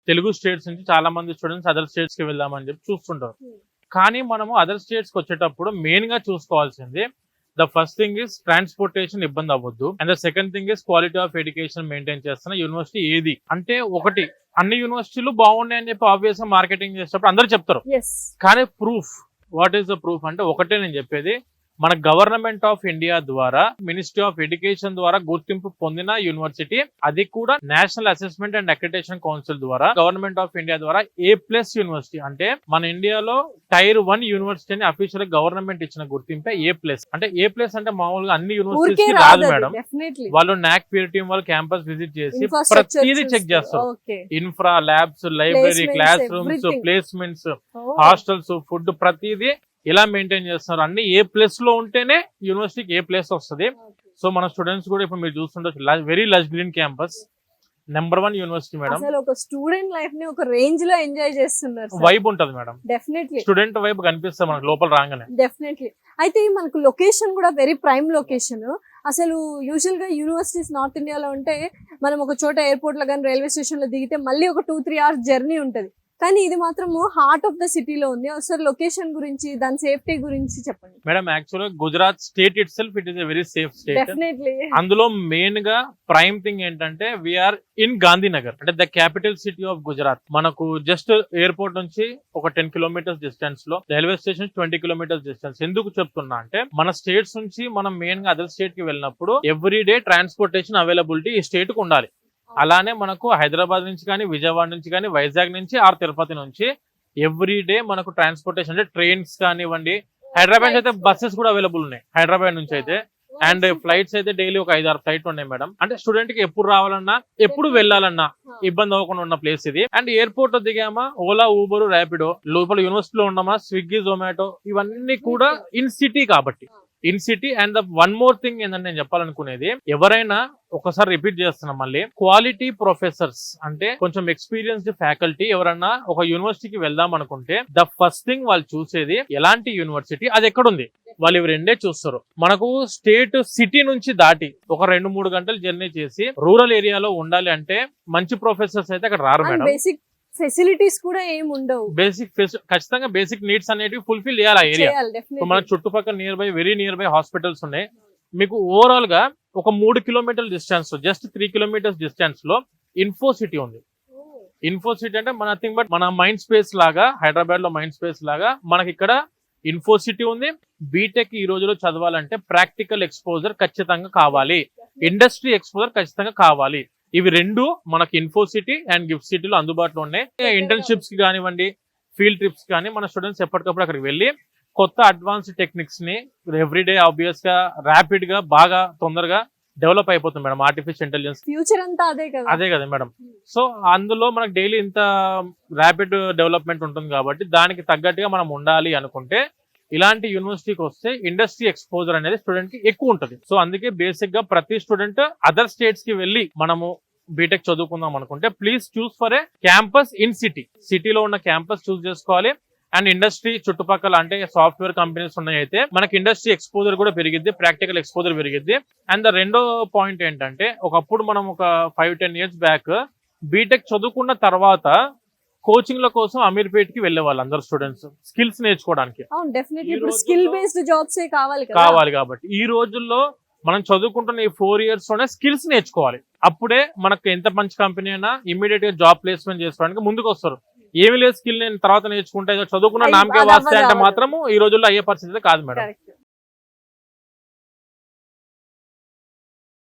Telugu states నుంచి చాలా మంది స్టూడెంట్స్ అదర్ స్టేట్స్ కి వెళ్దామని చెప్పి చూస్తుంటారు. కానీ మనము అదర్ స్టేట్స్ కి వచ్చేటప్పుడు మెయిన్ గా చూసుకోవాల్సింది the first thing is transportation ఇబ్బంది అవ్వద్దు, and the second thing is quality of education maintain చేస్తున్న యూనివర్సిటీ ఏది అంటే. ఒకటి, అన్ని యూనివర్సిటీలు బాగున్నాయి అని చెప్పి ఆబ్వియస్ గా మార్కెటింగ్ చేసేటప్పుడు అందరూ చెప్తారు, కానీ proof, what is the proof అంటే ఒకటే నేను చెప్పేది, మన గవర్నమెంట్ ఆఫ్ ఇండియా ద్వారా మినిస్ట్రీ ఆఫ్ ఎడ్యుకేషన్ ద్వారా గుర్తింపు పొందిన యూనివర్సిటీ, అది కూడా national assessment and accreditation council ద్వారా గవర్నమెంట్ ఆఫ్ ఇండియా ద్వారా A+ యూనివర్సిటీ అంటే మన ఇండియాలో టైర్ 1 యూనివర్సిటీ అని అఫీషియల్ గవర్నమెంట్ ఇచ్చిన గుర్తింపే A+. అంటే A+ అంటే మామూలుగా అన్ని యూనివర్సిటీస్ రాదు మేడం. వాళ్ళు NAAC పీర్ టీమ్ వాళ్ళు క్యాంపస్ విజిట్ చేసి ప్రతిదీ చెక్ చేస్తారు. Infra, labs, library, class rooms, placements, hostels, food, ప్రతిదీ ఇలా మెయింటైన్ చేస్తున్నారు. అన్ని A+ లో ఉంటేనే యూనివర్సిటీకి A+ వస్తుంది. సో మన స్టూడెంట్స్ కూడా ఇప్పుడు మీరు చూస్తుంటారు, very lush green campus, number 1 university madam. అసలు ఒక స్టూడెంట్ లైఫ్ ని ఒక రేంజ్ లో ఎంజాయ్ చేస్తున్నారు. వైబ్ ఉంటది మేడం, డెఫినెట్లీ స్టూడెంట్ వైబ్ కనిపిస్తుంది మనకు లోపల రాగానే. డెఫినెట్లీ. అయితే మనకు లొకేషన్ కూడా వెరీ ప్రైమ్ లొకేషన్. అసలు యూజువల్ గా యూనివర్సిటీస్ నార్త్ ఇండియాలో ఉంటే మనం ఒక చోట ఎయిర్పోర్ట్ లో కానీ రైల్వే స్టేషన్ లో దిగితే మళ్ళీ ఒక 2-3 hours జర్నీ ఉంటది, కానీ ఇది మాత్రం హార్ట్ ఆఫ్ ద సిటీలో ఉంది. ఒకసారి లొకేషన్ గురించి, దాని సేఫ్టీ గురించి చెప్పండి మేడం. యాక్చువల్గా Gujarat state it self it is a very safe state. Definitely. అందులో మెయిన్ గా ప్రైమ్ థింగ్ ఏంటంటే వీఆర్ ఇన్ గాంధీనగర్, అంటే the capital city of Gujarat. మనకు జస్ట్ ఎయిర్పోర్ట్ నుంచి ఒక 10 kilometers డిస్టెన్స్ లో, రైల్వే స్టేషన్ 20 kilometers డిస్టెన్స్. ఎందుకు చెప్తున్నా అంటే మన స్టేట్స్ నుంచి మనం మెయిన్ గా అదర్ స్టేట్ కి వెళ్ళినప్పుడు ఎవ్రీ డే ట్రాన్స్పోర్టేషన్ అవైలబిలిటీ ఈ స్టేట్ కు ఉండాలి. అలానే మనకు హైదరాబాద్ నుంచి కానీ, విజయవాడ నుంచి కానీ, వైజాగ్ నుంచి ఆర్ తిరుపతి నుంచి ఎవ్రీ డే మనకు ట్రాన్స్పోర్టేషన్ అంటే ట్రైన్స్ కానివ్వండి, హైదరాబాద్ అయితే బస్సెస్ కూడా అవైలబుల్ ఉన్నాయి హైదరాబాద్ నుంచి అయితే, అండ్ ఫ్లైట్స్ అయితే డైలీ ఒక 5-6 ఫ్లైట్లు ఉన్నాయి మేడం. అంటే స్టూడెంట్ కి ఎప్పుడు రావాలన్నా, ఎప్పుడు వెళ్ళాలన్నా ఇబ్బంది అవ్వకుండా ఉన్న ప్లేస్ ఇది. అండ్ ఎయిర్పోర్ట్ లో దిగామా ఓలా, ఊబర్, ర్యాపిడో, లోపల యూనివర్సిటీలో ఉన్నామా స్విగ్గీ, జొమాటో, ఇవన్నీ కూడా ఇన్ సిటీ కాబట్టి, in city. And the one more thing ఏంటంటే నేను చెప్పాలనుకునేది, ఎవరైనా ఒకసారి రిపీట్ చేస్తున్నా మళ్ళీ, క్వాలిటీ ప్రొఫెసర్స్ అంటే కొంచెం ఎక్స్పీరియన్స్డ్ ఫ్యాకల్టీ ఎవరన్నా ఒక యూనివర్సిటీకి వెళ్దాం అనుకుంటే ద ఫస్ట్ థింగ్ వాళ్ళు చూసేది ఎలాంటి యూనివర్సిటీ, అది ఎక్కడుంది, వాళ్ళు ఇవి రెండే చూస్తారు. మనకు స్టేట్ సిటీ నుంచి దాటి ఒక 2-3 గంటలు జర్నీ చేసి రూరల్ ఏరియాలో ఉండాలి అంటే మంచి ప్రొఫెసర్స్ అయితే అక్కడ రారు మేడం. ఫెసిలిటీస్ కూడా ఏమి ఉండవు. ఖచ్చితంగా బేసిక్ నీడ్స్ అనేవి ఫుల్ఫిల్ చేయాలి ఆ ఏరియా. మన చుట్టుపక్కల వెరీ నియర్ బై హాస్పిటల్స్ ఉన్నాయి. మీకు ఓవరాల్ గా ఒక 3 kilometer distance, just 3 kilometers distance లో ఇన్ఫో సిటీ ఉంది. ఇన్ఫో సిటీ అంటే నథింగ్ బట్ మన మైండ్ స్పేస్ లాగా, హైదరాబాద్ లో మైండ్ స్పేస్ లాగా మనకి ఇక్కడ ఇన్ఫో సిటీ ఉంది. బీటెక్ ఈ రోజులో చదవాలంటే ప్రాక్టికల్ ఎక్స్పోజర్ ఖచ్చితంగా కావాలి, ఇండస్ట్రీ ఎక్స్పోజర్ ఖచ్చితంగా కావాలి. ఇవి రెండు మనకి ఇన్ఫో సిటీ అండ్ గిఫ్ట్ సిటీలో అందుబాటులో ఉన్నాయి. ఇంటర్న్షిప్స్ కి కానివ్వండి, ఫీల్డ్ ట్రిప్స్ కానీ మన స్టూడెంట్స్ ఎప్పటికప్పుడు అక్కడికి వెళ్ళి కొత్త అడ్వాన్స్డ్ టెక్నిక్స్ ని ఎవ్రీడే ఆబ్వియస్ గా ర్యాపిడ్ గా బాగా తొందరగా డెవలప్ అయిపోతుంది మేడం. ఆర్టిఫిషియల్ ఇంటెలిజెన్స్ ఫ్యూచర్ అంతా అదే కదా మేడం. సో అందులో మనకు డైలీ ఇంత ర్యాపిడ్ డెవలప్మెంట్ ఉంటుంది కాబట్టి దానికి తగ్గట్టుగా మనం ఉండాలి అనుకుంటే ఇలాంటి యూనివర్సిటీకి వస్తే ఇండస్ట్రీ ఎక్స్పోజర్ అనేది స్టూడెంట్ కి ఎక్కువ ఉంటుంది. సో అందుకే బేసిక్ గా ప్రతి స్టూడెంట్ అదర్ స్టేట్స్ కి వెళ్ళి మనము బీటెక్ చదువుకుందాం అనుకుంటే please choose for a campus in city. సిటీలో ఉన్న క్యాంపస్ చూస్ చేసుకోవాలి. అండ్ ఇండస్ట్రీ చుట్టుపక్కల అంటే సాఫ్ట్వేర్ కంపెనీస్ ఉన్నాయి అయితే మనకి ఇండస్ట్రీ ఎక్స్పోజర్ కూడా పెరిగిద్ది, ప్రాక్టికల్ ఎక్స్పోజర్ పెరిగిద్ది. అండ్ ద రెండో పాయింట్ ఏంటంటే, ఒకప్పుడు మనం ఒక 5-10 years బ్యాక్ బీటెక్ చదువుకున్న తర్వాత కోచింగ్ ల కోసం అమీర్పేట్ కి వెళ్లే వాళ్ళు అందరు స్టూడెంట్స్ స్కిల్స్ నేర్చుకోవడానికి. కావాలి కాబట్టి ఈ రోజుల్లో మనం చదువుకుంటున్న ఈ 4 years లోనే స్కిల్స్ నేర్చుకోవాలి. అప్పుడే మనకు ఎంత మంచి కంపెనీ అయినా ఇమీడియట్ గా జాబ్ ప్లేస్మెంట్ చేసుకోవడానికి ముందుకు వస్తారు. ఏమి లేదు స్కిల్ నేను తర్వాత నేర్చుకుంటే చదువుకున్న నామకే వాస్తే అంటే మాత్రము ఈ రోజుల్లో అయ్యే పరిస్థితి కాదు మేడం.